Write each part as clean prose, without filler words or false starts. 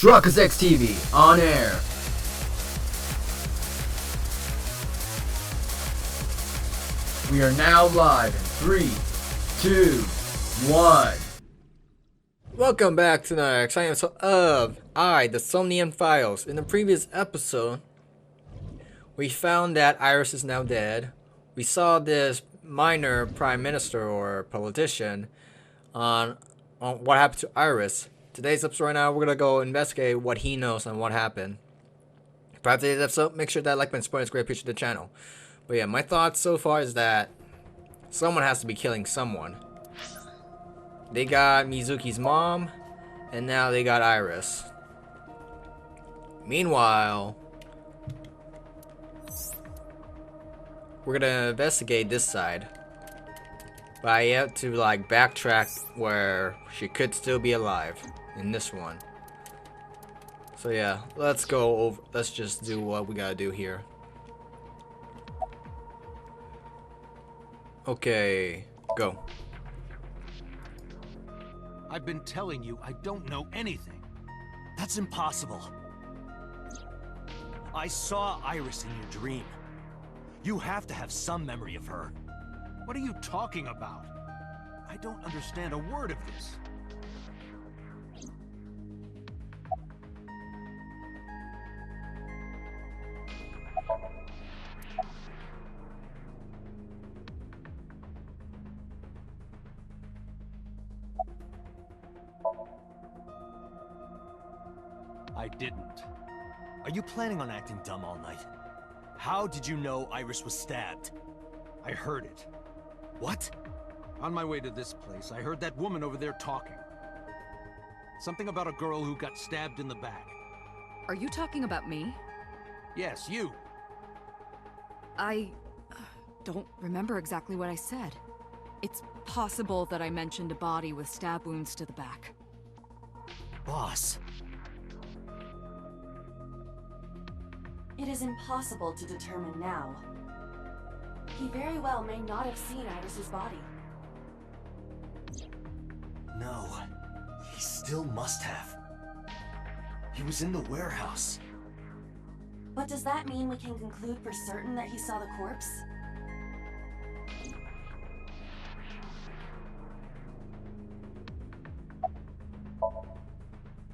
KyuusAI TV on air. We are now live in 3, 2, 1. Welcome back to another exciting episode of the Somnium Files. In the previous episode, we found that Iris is now dead. We saw this minor prime minister or politician on what happened to Iris. Today's episode right now, we're gonna go investigate what he knows on what happened. Prior to today's episode, make sure that like button supporting this great picture of the channel. But yeah, my thoughts so far is that someone has to be killing someone. They got Mizuki's mom, and now they got Iris. Meanwhile, we're gonna investigate this side. But I have to backtrack where she could still be alive in this one. So yeah, let's go over. Let's just do what we gotta do here. Okay, go. I've been telling you I don't know anything. That's impossible. I saw Iris in your dream. You have to have some memory of her. What are you talking about? I don't understand a word of this. I didn't. Are you planning on acting dumb all night? How did you know Iris was stabbed? I heard it. What? On my way to this place, I heard that woman over there talking. Something about a girl who got stabbed in the back. Are you talking about me? Yes, you. I don't remember exactly what I said. It's possible that I mentioned a body with stab wounds to the back. Boss. It is impossible to determine now. He very well may not have seen Iris's body. No. He still must have. He was in the warehouse. But does that mean we can conclude for certain that he saw the corpse?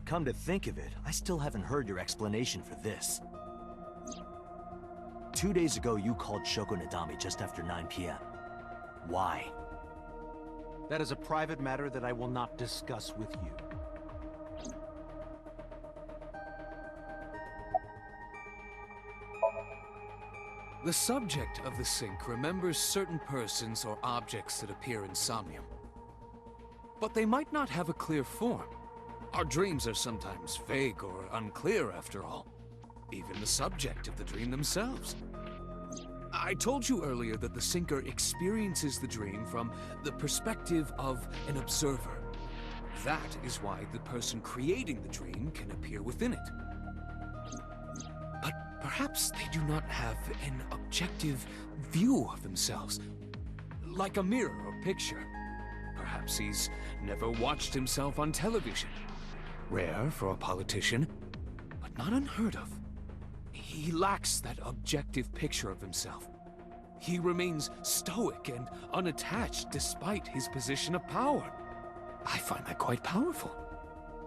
Come to think of it, I still haven't heard your explanation for this. 2 days ago, you called Shoko Nadami just after 9 p.m. Why? That is a private matter that I will not discuss with you. The subject of the sync remembers certain persons or objects that appear in Somnium. But they might not have a clear form. Our dreams are sometimes vague or unclear after all. Even the subject of the dream themselves. I told you earlier that the syncer experiences the dream from the perspective of an observer. That is why the person creating the dream can appear within it. But perhaps they do not have an objective view of themselves, like a mirror or picture. Perhaps he's never watched himself on television. Rare for a politician, but not unheard of. He lacks that objective picture of himself. He remains stoic and unattached despite his position of power. I find that quite powerful.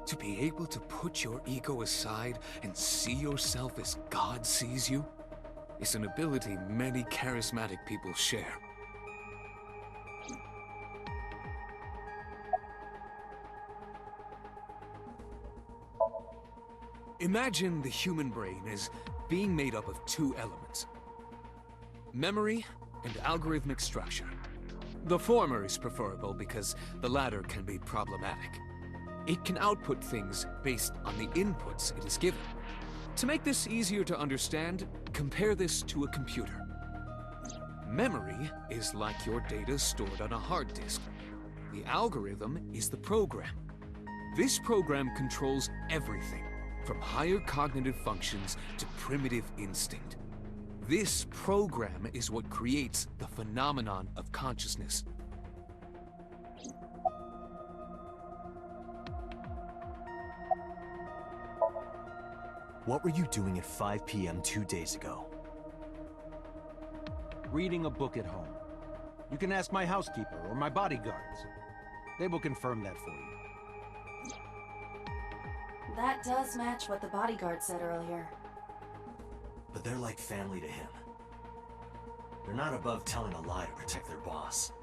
To be able to put your ego aside and see yourself as God sees you is an ability many charismatic people share. Imagine the human brain as being made up of two elements: memory and algorithmic structure. The former is preferable because the latter can be problematic. It can output things based on the inputs it is given. To make this easier to understand, compare this to a computer. Memory is like your data stored on a hard disk. The algorithm is the program. This program controls everything, from higher cognitive functions to primitive instinct. This program is what creates the phenomenon of consciousness. What were you doing at 5 p.m. 2 days ago? Reading a book at home. You can ask my housekeeper or my bodyguards. They will confirm that for you. That does match what the bodyguard said earlier. But they're like family to him. They're not above telling a lie to protect their boss.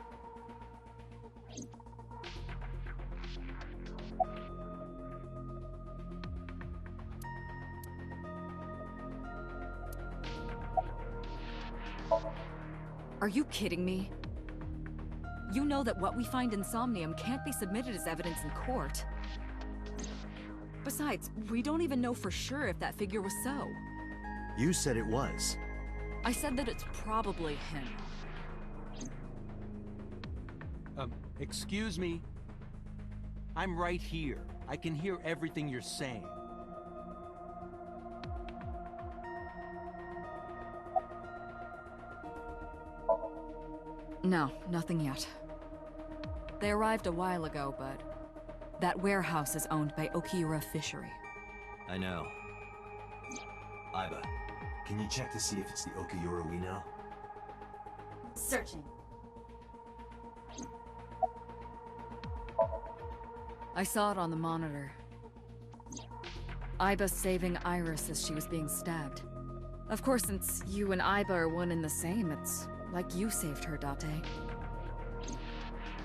Are you kidding me? You know that what we find in Somnium can't be submitted as evidence in court. Besides, we don't even know for sure if that figure was so. You said it was. I said that it's probably him. Excuse me? I'm right here. I can hear everything you're saying. No, nothing yet. They arrived a while ago, but that warehouse is owned by Okiura Fishery. I know. Iba, can you check to see if it's the Okiura we know? Searching. I saw it on the monitor. Iba saving Iris as she was being stabbed. Of course, since you and Iba are one and the same, it's like you saved her, Date.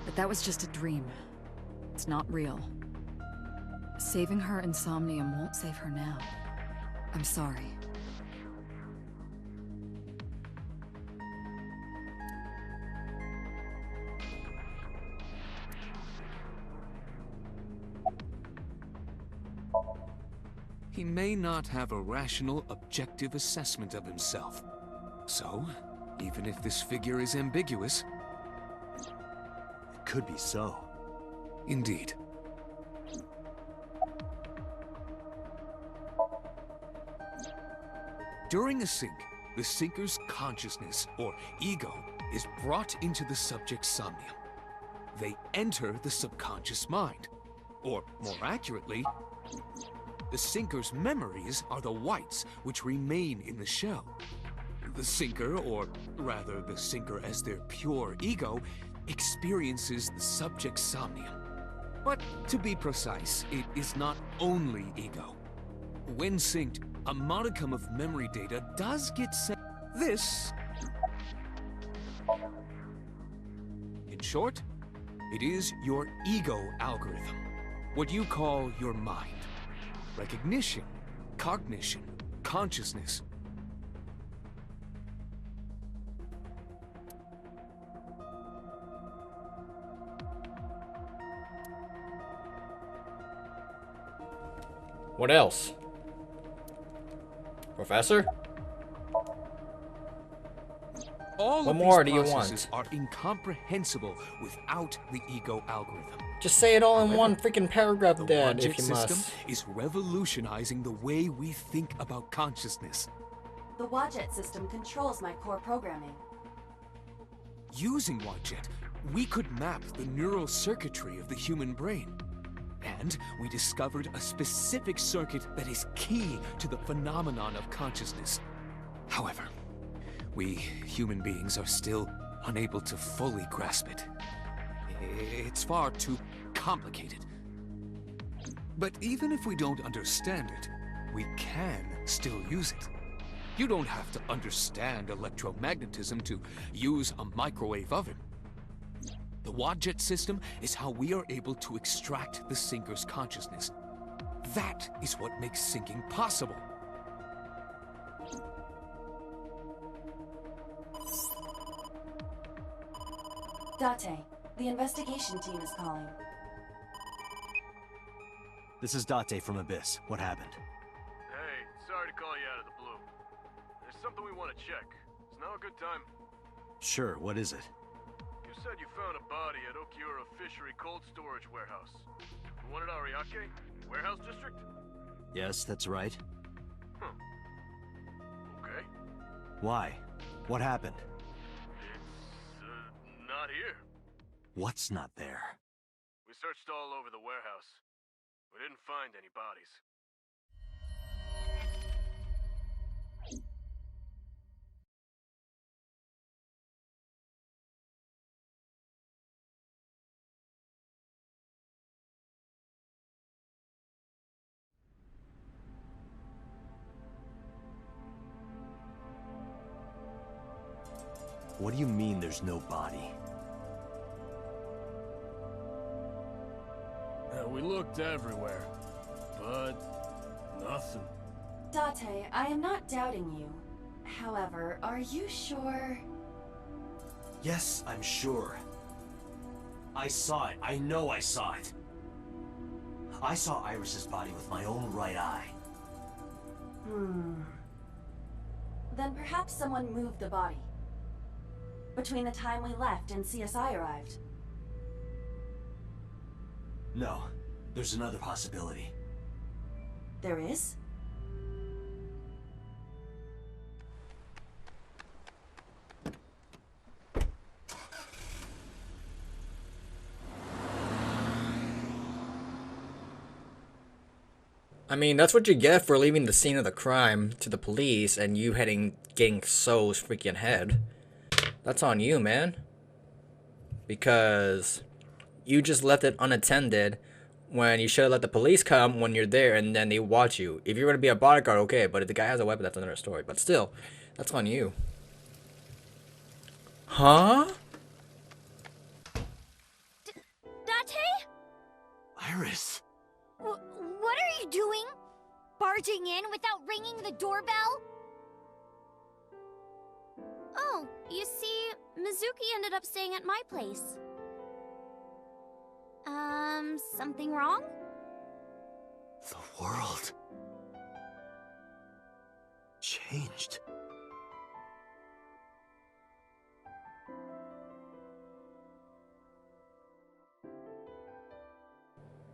But that was just a dream. It's not real. Saving her in Somnium won't save her now. I'm sorry. He may not have a rational, objective assessment of himself. So, even if this figure is ambiguous... It could be so. Indeed. During a sync, the sinker's consciousness, or ego, is brought into the subject's somnium. They enter the subconscious mind. Or, more accurately, the sinker's memories are the whites which remain in the shell. The sinker, or rather the sinker as their pure ego, experiences the subject's somnium. But to be precise, it is not only ego. When synced, a modicum of memory data does get sent. This, in short, it is your ego algorithm. What you call your mind. Recognition, cognition, consciousness. What else? Professor? All What of more these do you processes are incomprehensible without the ego algorithm. Just say it all in However, one freaking paragraph, The Dad, logic if you system must. is revolutionizing the way we think about consciousness. The Wadjet system controls my core programming. Using Wadjet, we could map the neural circuitry of the human brain. And we discovered a specific circuit that is key to the phenomenon of consciousness. However, we human beings are still unable to fully grasp it. It's far too complicated. But even if we don't understand it, we can still use it. You don't have to understand electromagnetism to use a microwave oven. The Wadjet system is how we are able to extract the sinker's consciousness. That is what makes syncing possible. Date, the investigation team is calling. This is Date from Abyss. What happened? Hey, sorry to call you out of the blue. There's something we want to check. Is now a good time? Sure, what is it? You said you found a body at Okiura Fishery Cold Storage Warehouse. The one at Ariake? Warehouse District? Yes, that's right. Huh. Okay. Why? What happened? It's, not here. What's not there? We searched all over the warehouse. We didn't find any bodies. What do you mean there's no body? We looked everywhere, but nothing. Date, I am not doubting you. However, are you sure? Yes, I'm sure. I saw it. I know I saw it. I saw Iris's body with my own right eye. Then perhaps someone moved the body. Between the time we left and CSI arrived. No, there's another possibility. There is? I mean, that's what you get for leaving the scene of the crime to the police and you getting So's freaking head. That's on you, man. Because you just left it unattended when you should have let the police come when you're there and then they watch you. If you're going to be a bodyguard, okay, but if the guy has a weapon, that's another story. But still, that's on you. Huh? Date? Iris! What are you doing? Barging in without ringing the doorbell? Oh, you see, Mizuki ended up staying at my place. Something wrong? The world changed.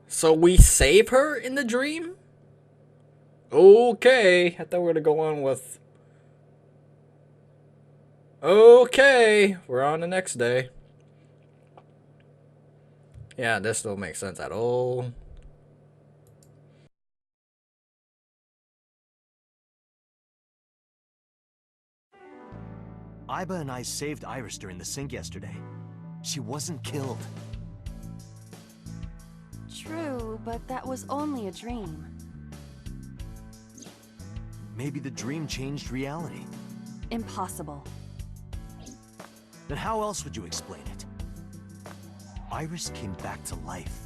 So we save her in the dream? Okay, I thought we were gonna go on with... Okay, we're on the next day. Yeah, this don't make sense at all. Iba and I saved Iris during the sink yesterday. She wasn't killed. True, but that was only a dream. Maybe the dream changed reality. Impossible. Then how else would you explain it? Iris came back to life.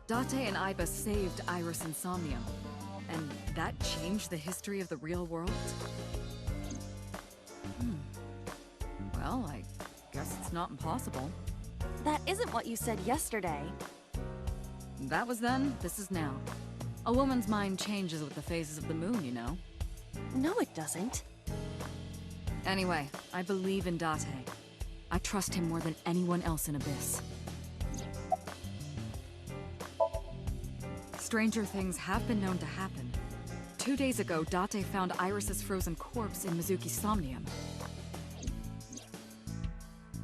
Date and Iba saved Iris and Somnium, and that changed the history of the real world? Well, I guess it's not impossible. That isn't what you said yesterday. That was then, this is now. A woman's mind changes with the phases of the moon, you know? No, it doesn't. Anyway, I believe in Date. I trust him more than anyone else in Abyss. Stranger things have been known to happen. 2 days ago, Date found Iris's frozen corpse in Mizuki's Somnium.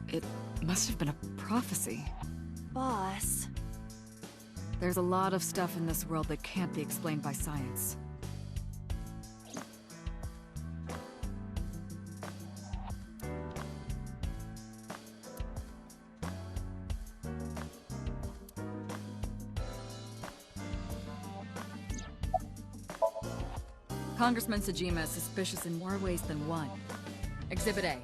It must have been a prophecy. Boss. There's a lot of stuff in this world that can't be explained by science. Congressman Sejima is suspicious in more ways than one. Exhibit A.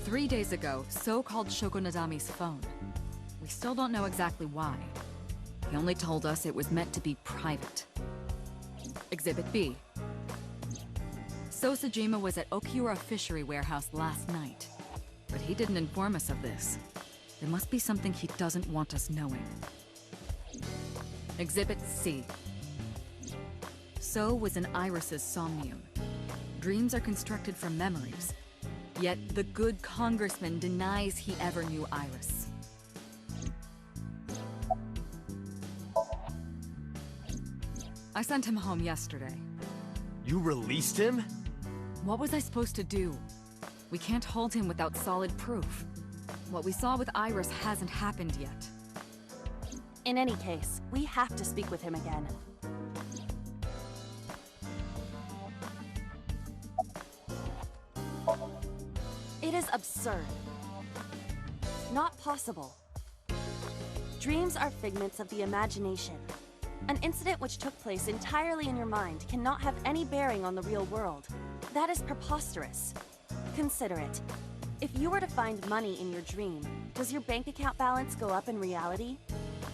3 days ago, So called Shoko Nadami's phone. We still don't know exactly why. He only told us it was meant to be private. Exhibit B. So Sejima was at Okiura Fishery Warehouse last night, but he didn't inform us of this. There must be something he doesn't want us knowing. Exhibit C. So was in Iris's Somnium. Dreams are constructed from memories, yet the good congressman denies he ever knew Iris. I sent him home yesterday. You released him? What was I supposed to do? We can't hold him without solid proof. What we saw with Iris hasn't happened yet. In any case, we have to speak with him again. It is absurd. Not possible. Dreams are figments of the imagination. An incident which took place entirely in your mind cannot have any bearing on the real world. That is preposterous. Consider it. If you were to find money in your dream, does your bank account balance go up in reality?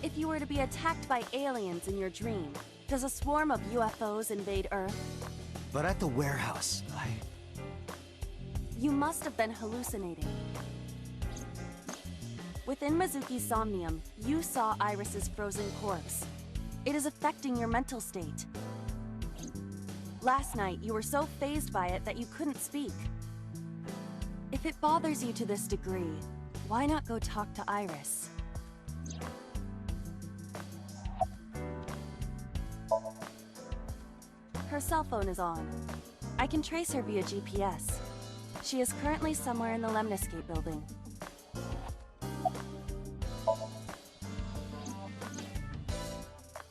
If you were to be attacked by aliens in your dream, does a swarm of UFOs invade Earth? But at the warehouse, You must have been hallucinating. Within Mizuki's Somnium, you saw Iris's frozen corpse. It is affecting your mental state. Last night, you were so fazed by it that you couldn't speak. If it bothers you to this degree, why not go talk to Iris? Her cell phone is on. I can trace her via GPS. She is currently somewhere in the Lemniscate building.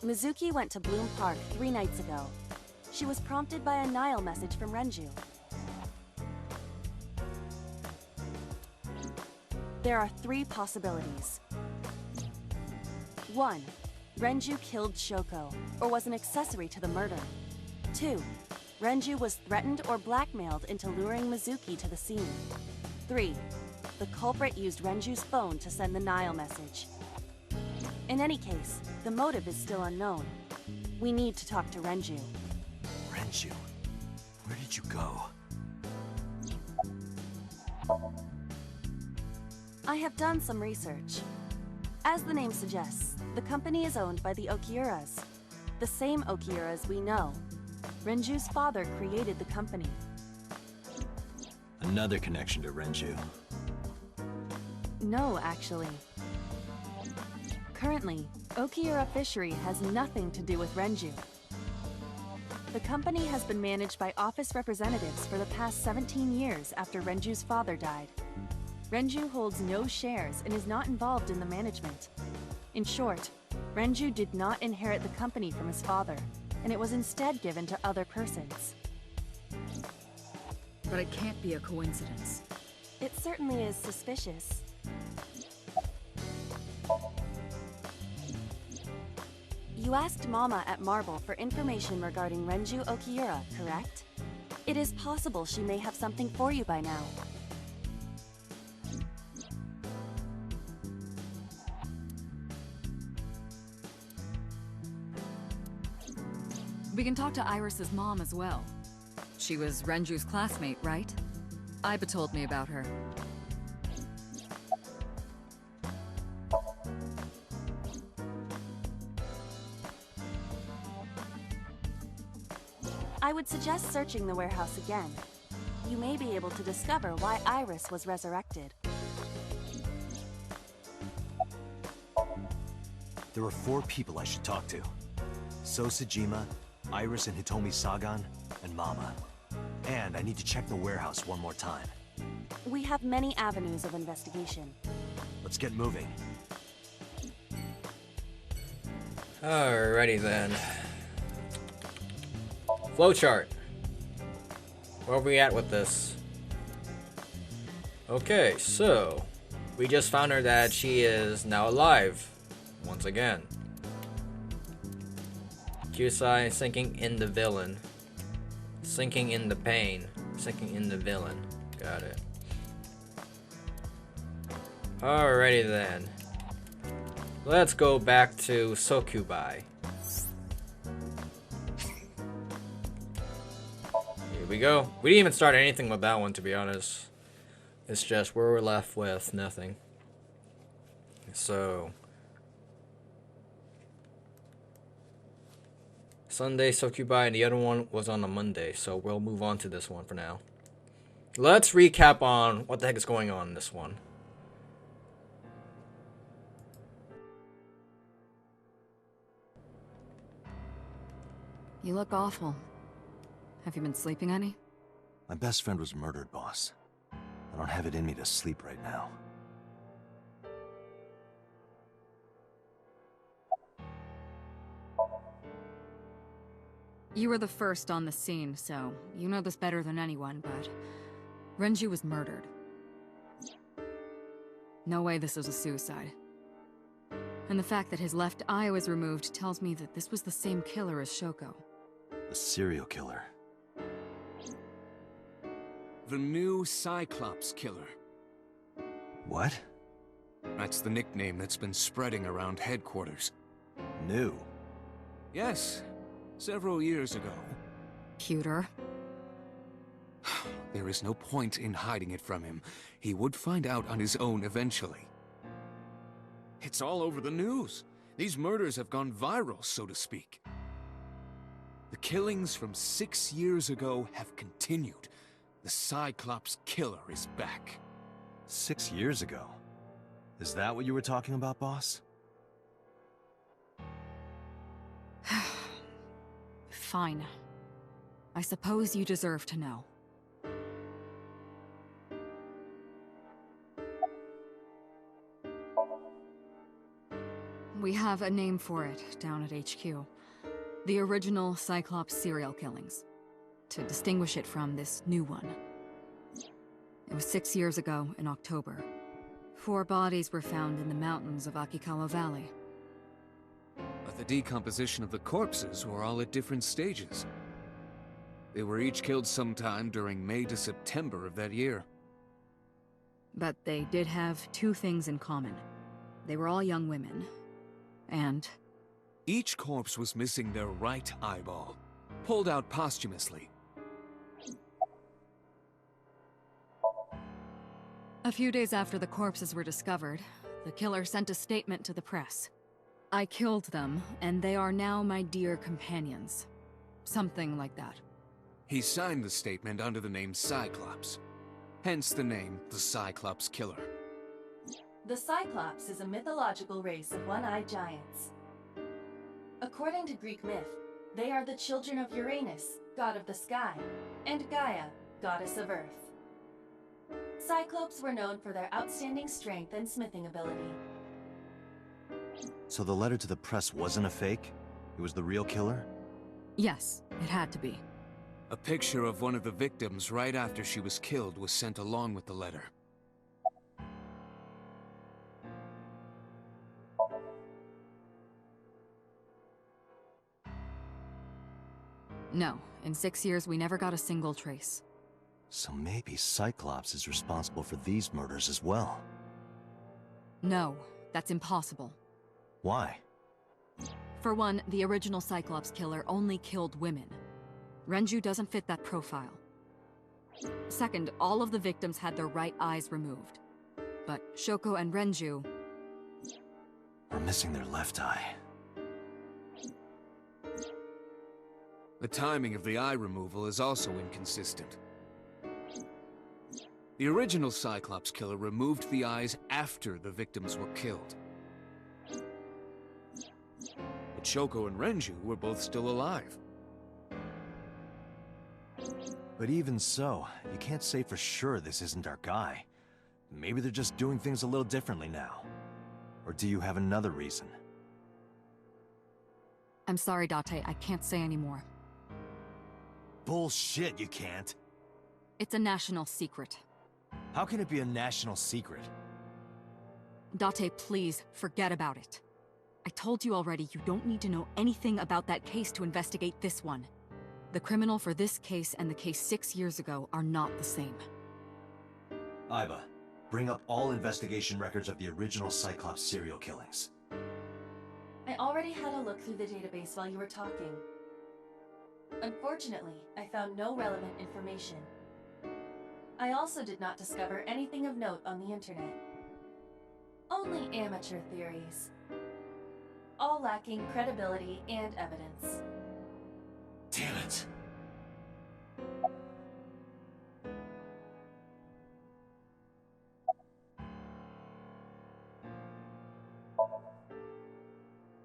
Mizuki went to Bloom Park 3 nights ago. She was prompted by a Nile message from Renju. There are 3 possibilities. 1. Renju killed Shoko, or was an accessory to the murder. 2. Renju was threatened or blackmailed into luring Mizuki to the scene. 3. The culprit used Renju's phone to send the Nile message. In any case, the motive is still unknown. We need to talk to Renju. Renju, where did you go? I have done some research. As the name suggests, the company is owned by the Okiuras. The same Okiuras we know. Renju's father created the company. Another connection to Renju. No, actually. Currently, Okiura Fishery has nothing to do with Renju. The company has been managed by office representatives for the past 17 years after Renju's father died. Renju holds no shares and is not involved in the management. In short, Renju did not inherit the company from his father, and it was instead given to other persons. But it can't be a coincidence. It certainly is suspicious. You asked Mama at Marble for information regarding Renju Okiura, correct? It is possible she may have something for you by now. We can talk to Iris's mom as well. She was Renju's classmate, right? Iba told me about her. I would suggest searching the warehouse again. You may be able to discover why Iris was resurrected. There are 4 people I should talk to. Sosajima, Iris and Hitomi Sagan, and Mama. And I need to check the warehouse one more time. We have many avenues of investigation. Let's get moving. Alrighty then. Flowchart. Where are we at with this? Okay, so we just found her that she is now alive once again. KyuusAI sinking in the villain. Sinking in the pain. Sinking in the villain. Got it. Alrighty then. Let's go back to Sokubai. Here we go. We didn't even start anything with that one, to be honest. It's just we're left with nothing. So Sunday Sokubai and the other one was on a Monday, so we'll move on to this one for now. Let's recap on what the heck is going on in this one. You look awful. Have you been sleeping any? My best friend was murdered, boss. I don't have it in me to sleep right now. You were the first on the scene, so you know this better than anyone, but Renju was murdered. No way this is a suicide. And the fact that his left eye was removed tells me that this was the same killer as Shoko. The serial killer. The new Cyclops killer. What? That's the nickname that's been spreading around headquarters. New? Yes, several years ago. Cuter. There is no point in hiding it from him. He would find out on his own eventually. It's all over the news. These murders have gone viral, so to speak. The killings from 6 years ago have continued. The Cyclops killer is back. 6 years ago? Is that what you were talking about, boss? Fine. I suppose you deserve to know. We have a name for it down at HQ. The original Cyclops serial killings. To distinguish it from this new one. It was 6 years ago in October. 4 bodies were found in the mountains of Akikawa Valley. But the decomposition of the corpses were all at different stages. They were each killed sometime during May to September of that year. But they did have 2 things in common. They were all young women. And each corpse was missing their right eyeball, pulled out posthumously. a few days after the corpses were discovered, the killer sent a statement to the press. I killed them, and they are now my dear companions. Something like that. He signed the statement under the name Cyclops. Hence the name, the Cyclops Killer. The Cyclops is a mythological race of one-eyed giants. According to Greek myth, they are the children of Uranus, god of the sky, and Gaia, goddess of earth. Cyclopes were known for their outstanding strength and smithing ability. So the letter to the press wasn't a fake? It was the real killer? Yes, it had to be. A picture of one of the victims right after she was killed was sent along with the letter. No, in 6 years we never got a single trace. So maybe Cyclops is responsible for these murders as well. No, that's impossible. Why? For one, the original Cyclops killer only killed women. Renju doesn't fit that profile. Second, all of the victims had their right eyes removed. But Shoko and Renju... Are missing their left eye. The timing of the eye removal is also inconsistent. The original Cyclops killer removed the eyes after the victims were killed. But Shoko and Renju were both still alive. But even so, you can't say for sure this isn't our guy. Maybe they're just doing things a little differently now. Or do you have another reason? I'm sorry, Date, I can't say anymore. Bullshit, you can't. It's a national secret. How can it be a national secret? Date, please, forget about it. I told you already, you don't need to know anything about that case to investigate this one. The criminal for this case and the case 6 years ago are not the same. Iba, bring up all investigation records of the original Cyclops serial killings. I already had a look through the database while you were talking. Unfortunately, I found no relevant information. I also did not discover anything of note on the internet. Only amateur theories. All lacking credibility and evidence. Damn it!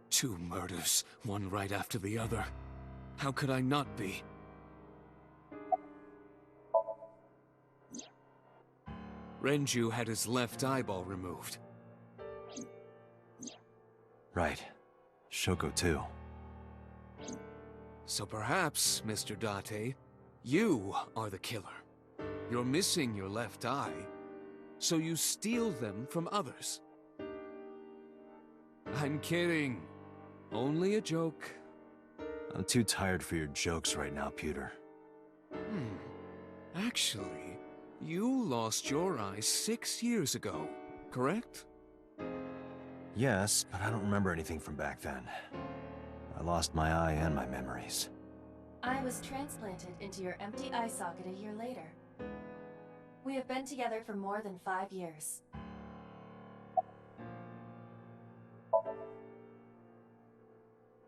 Two murders, one right after the other. How could I not be? Renju had his left eyeball removed. Right. Shoko too. So perhaps, Mr. Date, you are the killer. You're missing your left eye, so you steal them from others. I'm kidding. Only a joke. I'm too tired for your jokes right now, Pewter. Actually, you lost your eye 6 years ago, correct? Yes, but I don't remember anything from back then. I lost my eye and my memories. I was transplanted into your empty eye socket a year later. We have been together for more than 5 years.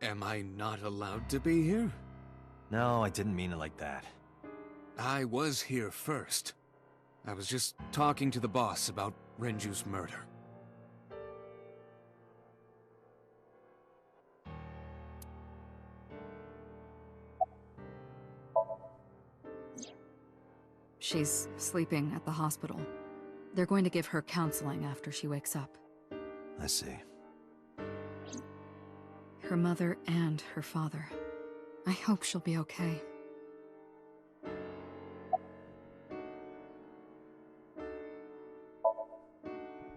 Am I not allowed to be here? No, I didn't mean it like that. I was here first. I was just talking to the boss about Renju's murder. She's sleeping at the hospital. They're going to give her counseling after she wakes up. I see. Her mother and her father. I hope she'll be okay.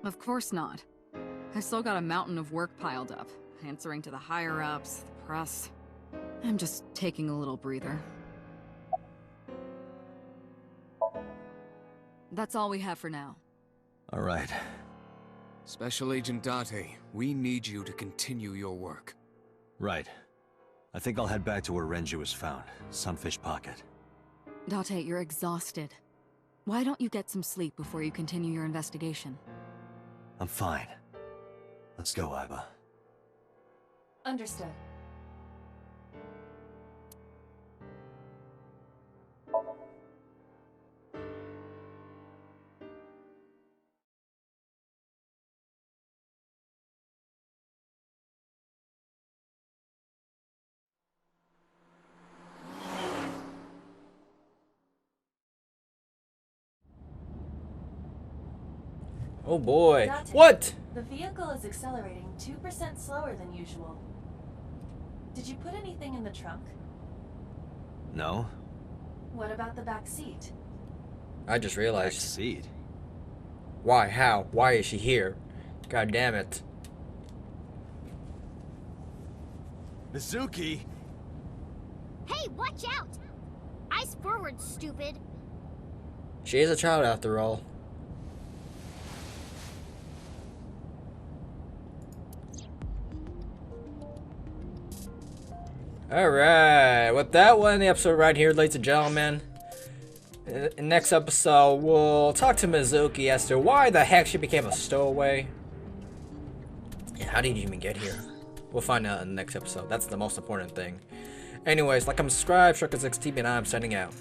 Of course not. I've still got a mountain of work piled up, answering to the higher-ups, the press. I'm just taking a little breather. That's all we have for now. All right. Special Agent Date, we need you to continue your work. Right. I think I'll head back to where Renju was found. Sunfish Pocket. Date, you're exhausted. Why don't you get some sleep before you continue your investigation? I'm fine. Let's go, Aiba. Understood. Oh boy. Date, What? The vehicle is accelerating 2% slower than usual. Did you put anything in the trunk? No? What about the back seat? I just realized. Seed. Why? How? Why is she here? God damn it. Mizuki! Hey, watch out! Eyes forward, stupid. She is a child after all. Alright, with that, we'll end the episode right here, ladies and gentlemen. In next episode, we'll talk to Mizuki as to why the heck she became a stowaway. Yeah, how did you even get here? We'll find out in the next episode. That's the most important thing. Anyways, like and subscribe, Shark6TV, and I'm signing out.